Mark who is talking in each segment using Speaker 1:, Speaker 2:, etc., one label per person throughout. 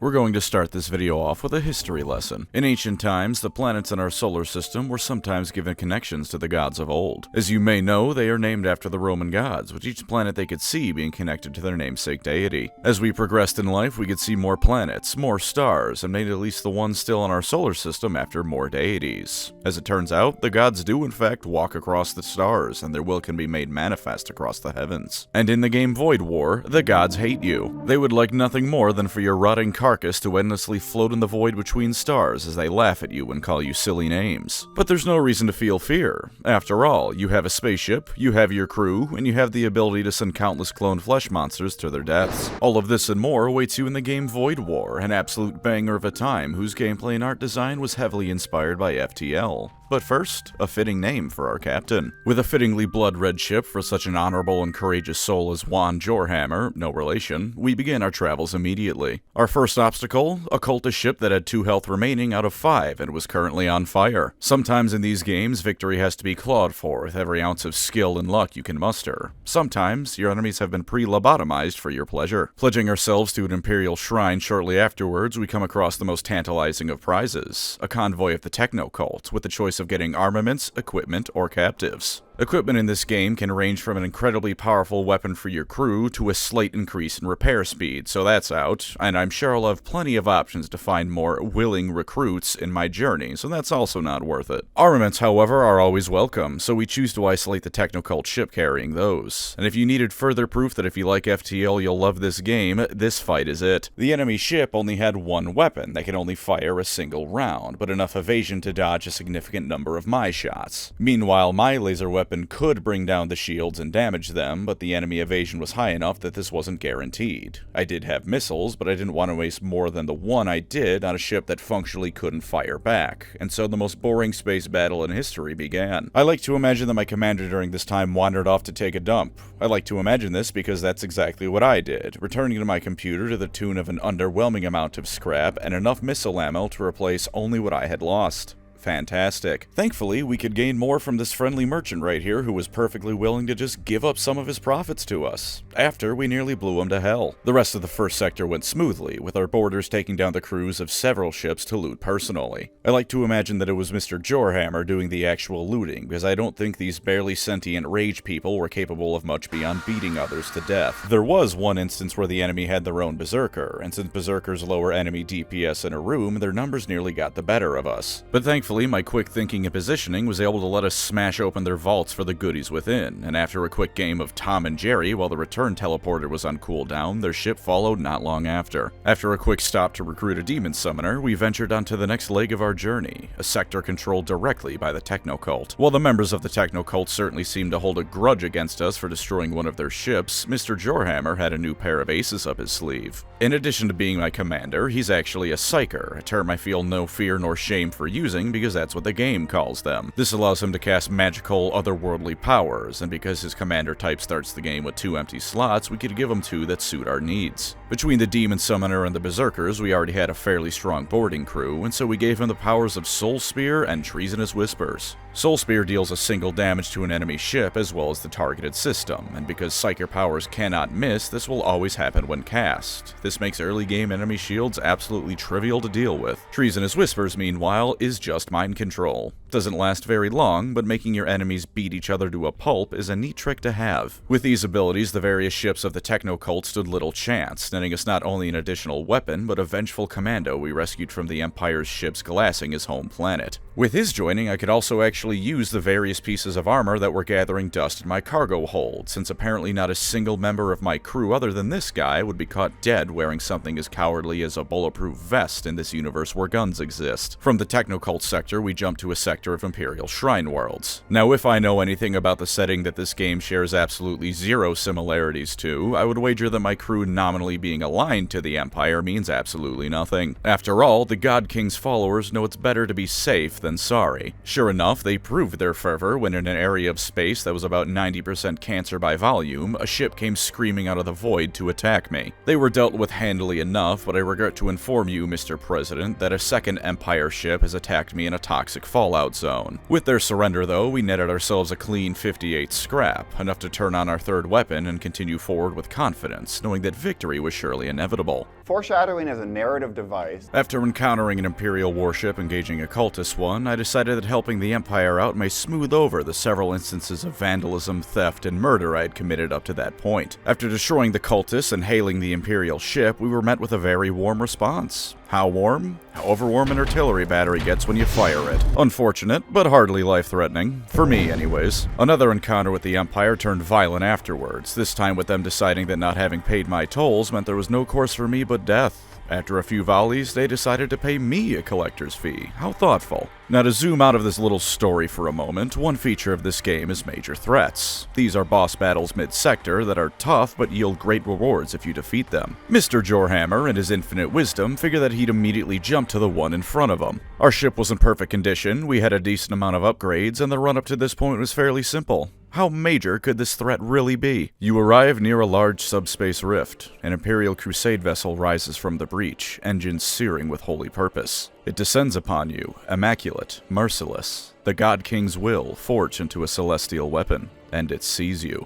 Speaker 1: We're going to start this video off with a history lesson. In ancient times, the planets in our solar system were sometimes given connections to the gods of old. As you may know, they are named after the Roman gods, with each planet they could see being connected to their namesake deity. As we progressed in life, we could see more planets, more stars, and made at least the one still in our solar system after more deities. As it turns out, the gods do in fact walk across the stars, and their will can be made manifest across the heavens. And in the game Void War, the gods hate you. They would like nothing more than for your rotting carcass to endlessly float in the void between stars as they laugh at you and call you silly names. But there's no reason to feel fear. After all, you have a spaceship, you have your crew, and you have the ability to send countless cloned flesh monsters to their deaths. All of this and more awaits you in the game Void War, an absolute banger of a time whose gameplay and art design was heavily inspired by FTL. But first, a fitting name for our captain. With a fittingly blood-red ship for such an honorable and courageous soul as Juan Jorhammer, no relation, we begin our travels immediately. Our first obstacle, a cultist ship that had 2 health remaining out of 5 and was currently on fire. Sometimes in these games, victory has to be clawed for with every ounce of skill and luck you can muster. Sometimes, your enemies have been pre-lobotomized for your pleasure. Pledging ourselves to an Imperial shrine shortly afterwards, we come across the most tantalizing of prizes, a convoy of the Techno-Cult, with the choice of getting armaments, equipment, or captives. Equipment in this game can range from an incredibly powerful weapon for your crew to a slight increase in repair speed, so that's out, and I'm sure I'll have plenty of options to find more willing recruits in my journey, so that's also not worth it. Armaments, however, are always welcome, so we choose to isolate the Techno-Cult ship carrying those. And if you needed further proof that if you like FTL you'll love this game, this fight is it. The enemy ship only had one weapon that could only fire a single round, but enough evasion to dodge a significant number of my shots. Meanwhile, my laser weapon could bring down the shields and damage them, but the enemy evasion was high enough that this wasn't guaranteed. I did have missiles, but I didn't want to waste more than the one I did on a ship that functionally couldn't fire back, and so the most boring space battle in history began. I like to imagine that my commander during this time wandered off to take a dump. I like to imagine this because that's exactly what I did, returning to my computer to the tune of an underwhelming amount of scrap and enough missile ammo to replace only what I had lost. Fantastic. Thankfully, we could gain more from this friendly merchant right here who was perfectly willing to just give up some of his profits to us, after we nearly blew him to hell. The rest of the first sector went smoothly, with our boarders taking down the crews of several ships to loot personally. I like to imagine that it was Mr. Jorhammer doing the actual looting, because I don't think these barely sentient rage people were capable of much beyond beating others to death. There was one instance where the enemy had their own berserker, and since berserkers lower enemy DPS in a room, their numbers nearly got the better of us. But thankfully, my quick thinking and positioning was able to let us smash open their vaults for the goodies within, and after a quick game of Tom and Jerry while the return teleporter was on cooldown, their ship followed not long after. After a quick stop to recruit a demon summoner, we ventured onto the next leg of our journey, a sector controlled directly by the Techno-Cult. While the members of the Techno-Cult certainly seemed to hold a grudge against us for destroying one of their ships, Mr. Jorhammer had a new pair of aces up his sleeve. In addition to being my commander, he's actually a psyker, a term I feel no fear nor shame for using because that's what the game calls them. This allows him to cast magical, otherworldly powers, and because his commander type starts the game with 2 empty slots, we could give him 2 that suit our needs. Between the Demon Summoner and the Berserkers, we already had a fairly strong boarding crew, and so we gave him the powers of Soul Spear and Treasonous Whispers. Soul Spear deals a single damage to an enemy ship as well as the targeted system, and because Psyker powers cannot miss, this will always happen when cast. This makes early game enemy shields absolutely trivial to deal with. Treasonous Whispers, meanwhile, is just mind control. Doesn't last very long, but making your enemies beat each other to a pulp is a neat trick to have. With these abilities, the various ships of the Techno-Cult stood little chance, netting us not only an additional weapon, but a vengeful commando we rescued from the Empire's ships glassing his home planet. With his joining, I could also actually use the various pieces of armor that were gathering dust in my cargo hold, since apparently not a single member of my crew other than this guy would be caught dead wearing something as cowardly as a bulletproof vest in this universe where guns exist. From the Techno-Cult sector, we jump to a sector of Imperial Shrine worlds. Now, if I know anything about the setting that this game shares absolutely zero similarities to, I would wager that my crew nominally being aligned to the Empire means absolutely nothing. After all, the God King's followers know it's better to be safe than sorry. Sure enough, they proved their fervor when in an area of space that was about 90% cancer by volume, a ship came screaming out of the void to attack me. They were dealt with handily enough, but I regret to inform you, Mr. President, that a second Empire ship has attacked me in a toxic fallout zone. With their surrender, though, we netted ourselves a clean 58 scrap, enough to turn on our third weapon and continue forward with confidence, knowing that victory was surely inevitable.
Speaker 2: Foreshadowing as a narrative device.
Speaker 1: After encountering an Imperial warship engaging a cultist one, I decided that helping the Empire out may smooth over the several instances of vandalism, theft, and murder I had committed up to that point. After destroying the cultists and hailing the Imperial ship, we were met with a very warm response. How warm? However warm an artillery battery gets when you fire it. Unfortunate, but hardly life-threatening. For me, anyways. Another encounter with the Empire turned violent afterwards, this time with them deciding that not having paid my tolls meant there was no course for me but death. After a few volleys, they decided to pay me a collector's fee. How thoughtful. Now to zoom out of this little story for a moment, one feature of this game is major threats. These are boss battles mid-sector that are tough but yield great rewards if you defeat them. Mr. Jorhammer, in his infinite wisdom, figured that he'd immediately jump to the one in front of him. Our ship was in perfect condition, we had a decent amount of upgrades, and the run up to this point was fairly simple. How major could this threat really be? You arrive near a large subspace rift. An Imperial Crusade vessel rises from the breach, engines searing with holy purpose. It descends upon you, immaculate, merciless. The God King's will forged into a celestial weapon, and it sees you.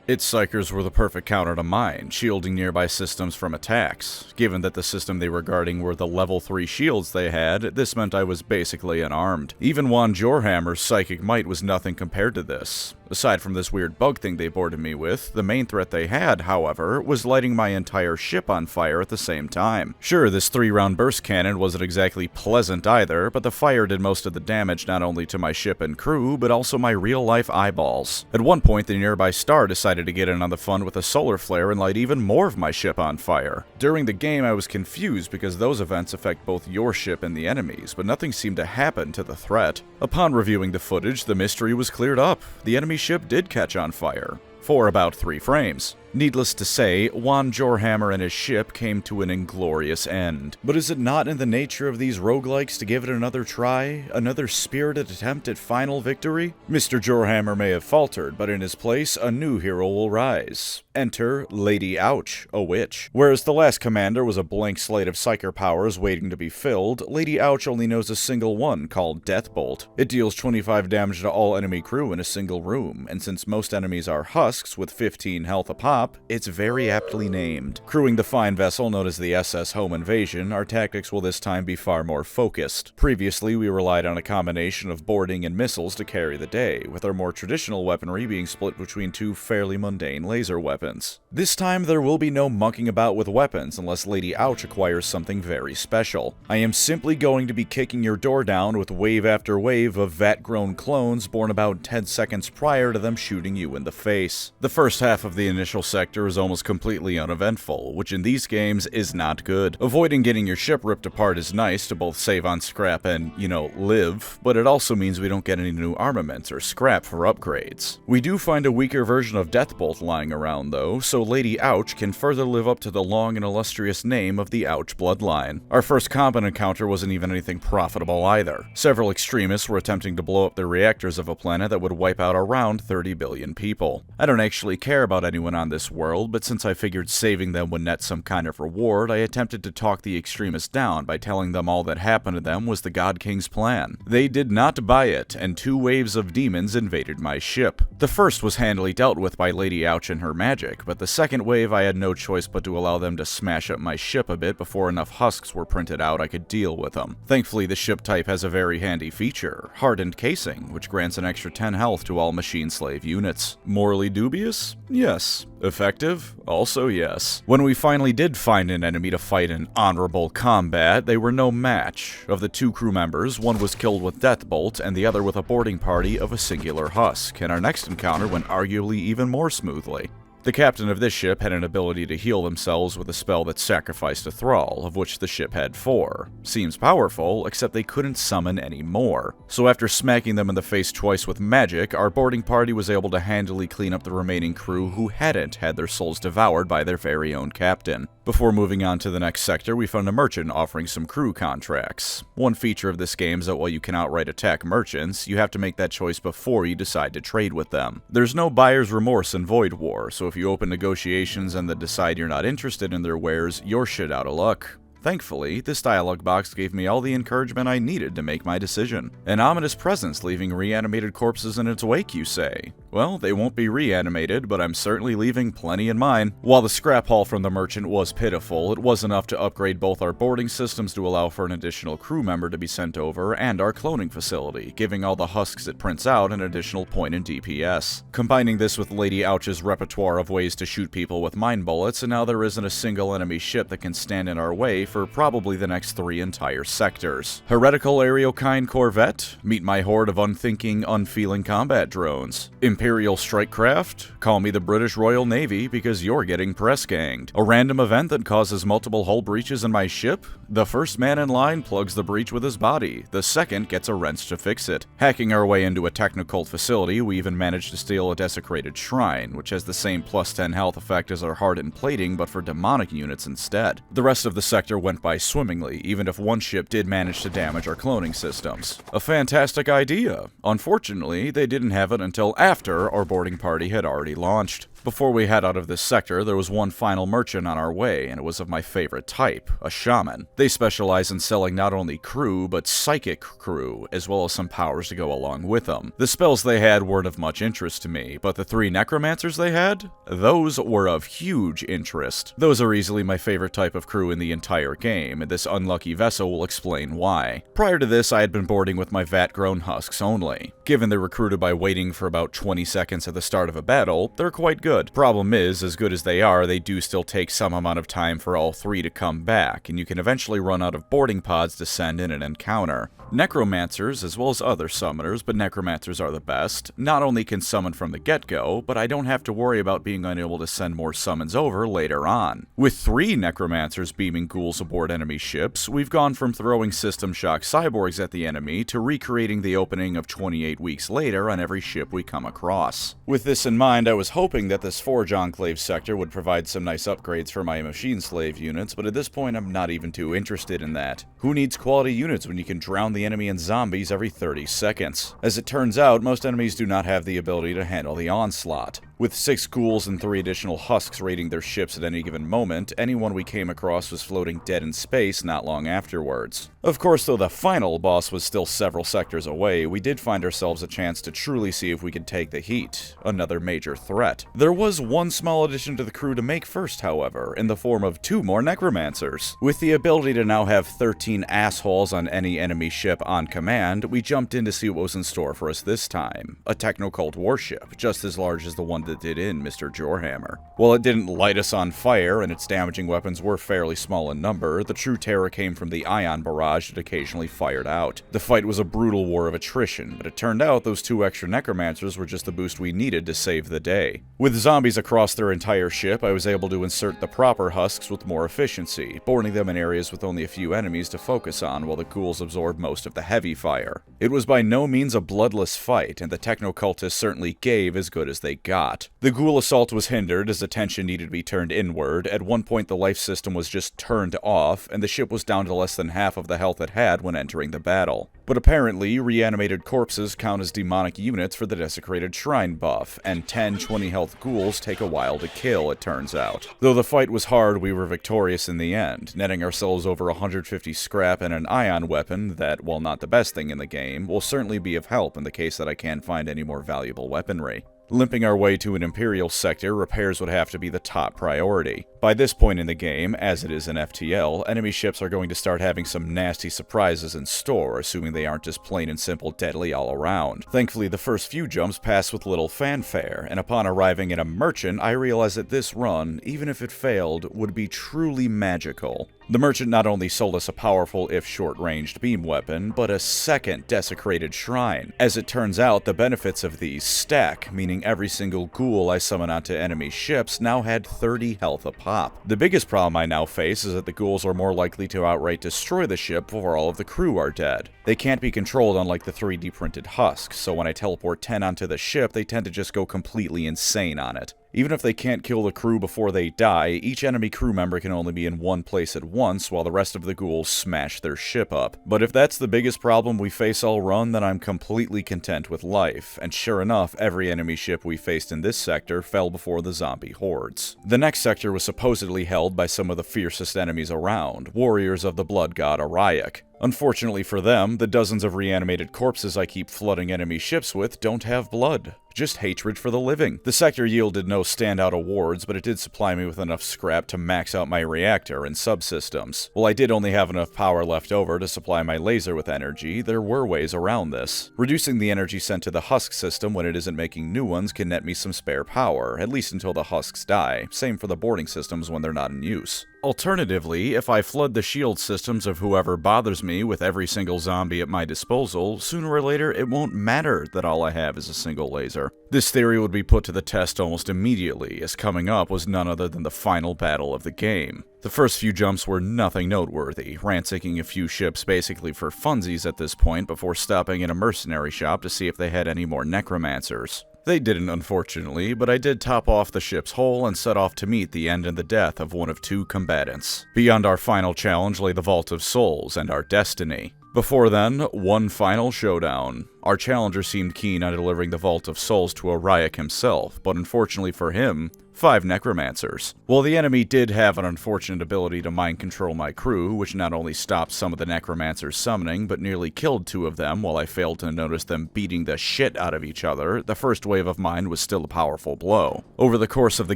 Speaker 1: Its psychers were the perfect counter to mine, shielding nearby systems from attacks. Given that the system they were guarding were the level 3 shields they had, this meant I was basically unarmed. Even Juan Jorhammer's psychic might was nothing compared to this. Aside from this weird bug thing they boarded me with, the main threat they had, however, was lighting my entire ship on fire at the same time. Sure, this 3-round burst cannon wasn't exactly pleasant either, but the fire did most of the damage not only to my ship and crew, but also my real-life eyeballs. At one point, the nearby star decided to get in on the fun with a solar flare and light even more of my ship on fire. During the game, I was confused because those events affect both your ship and the enemy's, but nothing seemed to happen to the threat. Upon reviewing the footage, the mystery was cleared up. The enemy ship did catch on fire. For about 3 frames. Needless to say, Juan Jorhammer and his ship came to an inglorious end. But is it not in the nature of these roguelikes to give it another try? Another spirited attempt at final victory? Mr. Jorhammer may have faltered, but in his place, a new hero will rise. Enter Lady Ouch, a witch. Whereas the last commander was a blank slate of psyker powers waiting to be filled, Lady Ouch only knows a single one, called Deathbolt. It deals 25 damage to all enemy crew in a single room, and since most enemies are husks with 15 health a pop, it's very aptly named. Crewing the fine vessel known as the SS Home Invasion, our tactics will this time be far more focused. Previously, we relied on a combination of boarding and missiles to carry the day, with our more traditional weaponry being split between 2 fairly mundane laser weapons. This time, there will be no mucking about with weapons unless Lady Ouch acquires something very special. I am simply going to be kicking your door down with wave after wave of vat-grown clones born about 10 seconds prior to them shooting you in the face. The first half of the initial sector is almost completely uneventful, which in these games is not good. Avoiding getting your ship ripped apart is nice to both save on scrap and, live, but it also means we don't get any new armaments or scrap for upgrades. We do find a weaker version of Deathbolt lying around though, so Lady Ouch can further live up to the long and illustrious name of the Ouch bloodline. Our first combat encounter wasn't even anything profitable either. Several extremists were attempting to blow up the reactors of a planet that would wipe out around 30 billion people. I don't actually care about anyone on this world, but since I figured saving them would net some kind of reward, I attempted to talk the extremists down by telling them all that happened to them was the God King's plan. They did not buy it, and 2 waves of demons invaded my ship. The first was handily dealt with by Lady Ouch and her magic, but the second wave I had no choice but to allow them to smash up my ship a bit before enough husks were printed out I could deal with them. Thankfully, the ship type has a very handy feature, hardened casing, which grants an extra 10 health to all machine slave units. Morally dubious? Yes. Effective? Also yes. When we finally did find an enemy to fight in honorable combat, they were no match. Of the 2 crew members, one was killed with Deathbolt and the other with a boarding party of a singular husk, and our next encounter went arguably even more smoothly. The captain of this ship had an ability to heal themselves with a spell that sacrificed a thrall, of which the ship had 4. Seems powerful, except they couldn't summon any more. So after smacking them in the face twice with magic, our boarding party was able to handily clean up the remaining crew who hadn't had their souls devoured by their very own captain. Before moving on to the next sector, we found a merchant offering some crew contracts. One feature of this game is that while you can outright attack merchants, you have to make that choice before you decide to trade with them. There's no buyer's remorse in Void War, so if you open negotiations and then decide you're not interested in their wares, you're shit out of luck. Thankfully, this dialogue box gave me all the encouragement I needed to make my decision. An ominous presence leaving reanimated corpses in its wake, you say? Well, they won't be reanimated, but I'm certainly leaving plenty in mine. While the scrap haul from the merchant was pitiful, it was enough to upgrade both our boarding systems to allow for an additional crew member to be sent over and our cloning facility, giving all the husks it prints out an additional point in DPS. Combining this with Lady Ouch's repertoire of ways to shoot people with mine bullets, and now there isn't a single enemy ship that can stand in our way for probably the next 3 entire sectors. Heretical Aeriokine Corvette? Meet my horde of unthinking, unfeeling combat drones. Imperial Strike Craft? Call me the British Royal Navy because you're getting press-ganged. A random event that causes multiple hull breaches in my ship? The first man in line plugs the breach with his body, the second gets a wrench to fix it. Hacking our way into a technocult facility, we even managed to steal a desecrated shrine, which has the same plus 10 health effect as our hardened plating but for demonic units instead. The rest of the sector went by swimmingly, even if one ship did manage to damage our cloning systems. A fantastic idea. Unfortunately, they didn't have it until after our boarding party had already launched. Before we head out of this sector, there was one final merchant on our way, and it was of my favorite type, a shaman. They specialize in selling not only crew, but psychic crew, as well as some powers to go along with them. The spells they had weren't of much interest to me, but the 3 necromancers they had? Those were of huge interest. Those are easily my favorite type of crew in the entire game, and this unlucky vessel will explain why. Prior to this, I had been boarding with my vat-grown husks only. Given they're recruited by waiting for about 20 seconds at the start of a battle, they're quite good. Problem is, as good as they are, they do still take some amount of time for all 3 to come back, and you can eventually run out of boarding pods to send in an encounter. Necromancers, as well as other summoners, but necromancers are the best, not only can summon from the get-go, but I don't have to worry about being unable to send more summons over later on. With 3 necromancers beaming ghouls aboard enemy ships, we've gone from throwing system shock cyborgs at the enemy to recreating the opening of 28 weeks later on every ship we come across. With this in mind, I was hoping that this Forge Enclave sector would provide some nice upgrades for my machine slave units, but at this point I'm not even too interested in that. Who needs quality units when you can drown the enemy in zombies every 30 seconds? As it turns out, most enemies do not have the ability to handle the onslaught. With 6 ghouls and 3 additional husks raiding their ships at any given moment, anyone we came across was floating dead in space not long afterwards. Of course, though the final boss was still several sectors away, we did find ourselves a chance to truly see if we could take the heat, another major threat. There was one small addition to the crew to make first, however, in the form of 2 more necromancers. With the ability to now have 13 assholes on any enemy ship on command, we jumped in to see what was in store for us this time. A technocult warship, just as large as the one that did in Mr. Jorhammer. While it didn't light us on fire, and its damaging weapons were fairly small in number, the true terror came from the ion barrage it occasionally fired out. The fight was a brutal war of attrition, but it turned out those 2 extra necromancers were just the boost we needed to save the day. With zombies across their entire ship, I was able to insert the proper husks with more efficiency, boarding them in areas with only a few enemies to focus on while the ghouls absorbed most of the heavy fire. It was by no means a bloodless fight, and the technocultists certainly gave as good as they got. The ghoul assault was hindered as attention needed to be turned inward. At one point the life system was just turned off, and the ship was down to less than half of the health it had when entering the battle. But apparently, reanimated corpses count as demonic units for the desecrated shrine buff, and 10-20 health ghouls take a while to kill, it turns out. Though the fight was hard, we were victorious in the end, netting ourselves over 150 scrap and an ion weapon that, while not the best thing in the game, will certainly be of help in the case that I can't find any more valuable weaponry. Limping our way to an Imperial sector, repairs would have to be the top priority. By this point in the game, as it is in FTL, enemy ships are going to start having some nasty surprises in store, assuming they aren't just plain and simple deadly all around. Thankfully, the first few jumps passed with little fanfare, and upon arriving at a merchant, I realized that this run, even if it failed, would be truly magical. The merchant not only sold us a powerful, if short-ranged, beam weapon, but a second desecrated shrine. As it turns out, the benefits of these stack, meaning every single ghoul I summon onto enemy ships now had 30 health a pop. The biggest problem I now face is that the ghouls are more likely to outright destroy the ship before all of the crew are dead. They can't be controlled unlike the 3D printed husks, so when I teleport 10 onto the ship, they tend to just go completely insane on it. Even if they can't kill the crew before they die, each enemy crew member can only be in one place at once while the rest of the ghouls smash their ship up. But if that's the biggest problem we face all run, then I'm completely content with life, and sure enough, every enemy ship we faced in this sector fell before the zombie hordes. The next sector was supposedly held by some of the fiercest enemies around, warriors of the blood god Oriok. Unfortunately for them, the dozens of reanimated corpses I keep flooding enemy ships with don't have blood. just hatred for the living. The sector yielded no standout awards, but it did supply me with enough scrap to max out my reactor and subsystems. While I did only have enough power left over to supply my laser with energy, there were ways around this. Reducing the energy sent to the husk system when it isn't making new ones can net me some spare power, at least until the husks die. Same for the boarding systems when they're not in use. Alternatively, if I flood the shield systems of whoever bothers me with every single zombie at my disposal, sooner or later it won't matter that all I have is a single laser. This theory would be put to the test almost immediately, as coming up was none other than the final battle of the game. The first few jumps were nothing noteworthy, ransacking a few ships basically for funsies at this point before stopping in a mercenary shop to see if they had any more necromancers. They didn't, unfortunately, but I did top off the ship's hull and set off to meet the end and the death of one of two combatants. Beyond our final challenge lay the Vault of Souls and our destiny. Before then, one final showdown. Our challenger seemed keen on delivering the Vault of Souls to Oriak himself, but unfortunately for him, 5 necromancers. While the enemy did have an unfortunate ability to mind control my crew, which not only stopped some of the necromancers summoning, but nearly killed 2 of them while I failed to notice them beating the shit out of each other, the first wave of mine was still a powerful blow. Over the course of the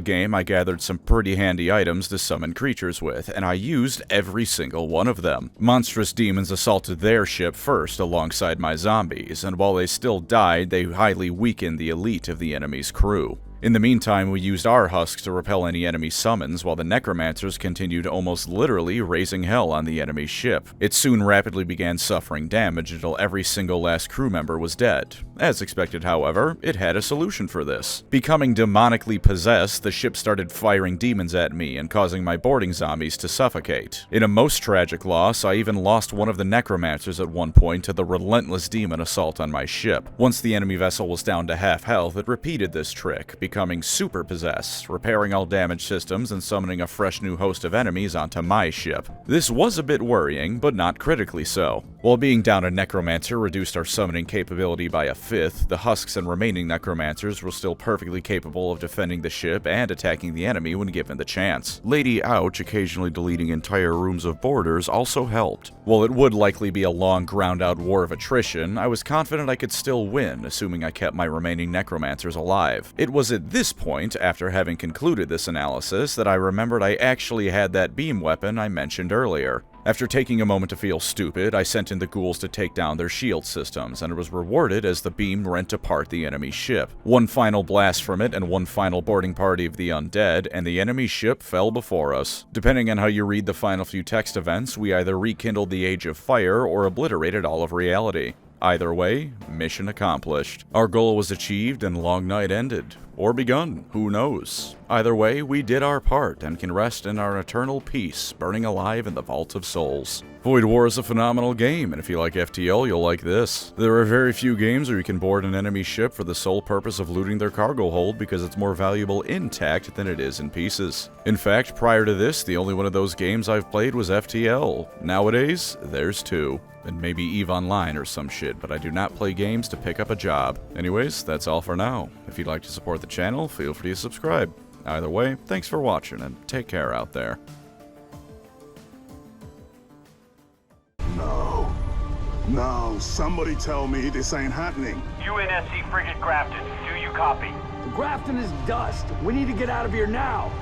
Speaker 1: game, I gathered some pretty handy items to summon creatures with, and I used every single one of them. Monstrous demons assaulted their ship first alongside my zombies, and while they still died, they highly weakened the elite of the enemy's crew. In the meantime, we used our husks to repel any enemy summons, while the necromancers continued almost literally raising hell on the enemy's ship. It soon rapidly began suffering damage until every single last crew member was dead. As expected, however, it had a solution for this. Becoming demonically possessed, the ship started firing demons at me and causing my boarding zombies to suffocate. In a most tragic loss, I even lost one of the necromancers at one point to the relentless demon assault on my ship. Once the enemy vessel was down to half health, it repeated this trick, becoming super possessed, repairing all damaged systems and summoning a fresh new host of enemies onto my ship. This was a bit worrying, but not critically so. While being down a necromancer reduced our summoning capability by a fifth, the husks and remaining necromancers were still perfectly capable of defending the ship and attacking the enemy when given the chance. Lady Ouch occasionally deleting entire rooms of boarders also helped. While it would likely be a long ground-out war of attrition, I was confident I could still win, assuming I kept my remaining necromancers alive. It was at this point, after having concluded this analysis, that I remembered I actually had that beam weapon I mentioned earlier. After taking a moment to feel stupid, I sent in the ghouls to take down their shield systems, and it was rewarded as the beam rent apart the enemy ship. One final blast from it and one final boarding party of the undead, and the enemy ship fell before us. Depending on how you read the final few text events, we either rekindled the Age of Fire or obliterated all of reality. Either way, mission accomplished. Our goal was achieved and Long Night ended. Or begun, who knows? Either way, we did our part and can rest in our eternal peace, burning alive in the Vault of Souls. Void War is a phenomenal game, and if you like FTL, you'll like this. There are very few games where you can board an enemy ship for the sole purpose of looting their cargo hold because it's more valuable intact than it is in pieces. In fact, prior to this, the only one of those games I've played was FTL. Nowadays, there's 2. And maybe EVE Online or some shit, but I do not play games to pick up a job. Anyways, that's all for now. If you'd like to support the channel, feel free to subscribe. Either way, thanks for watching, and take care out there.
Speaker 3: No, somebody tell me this ain't happening.
Speaker 4: UNSC frigate Grafton, do you copy?
Speaker 5: The Grafton is dust. We need to get out of here now.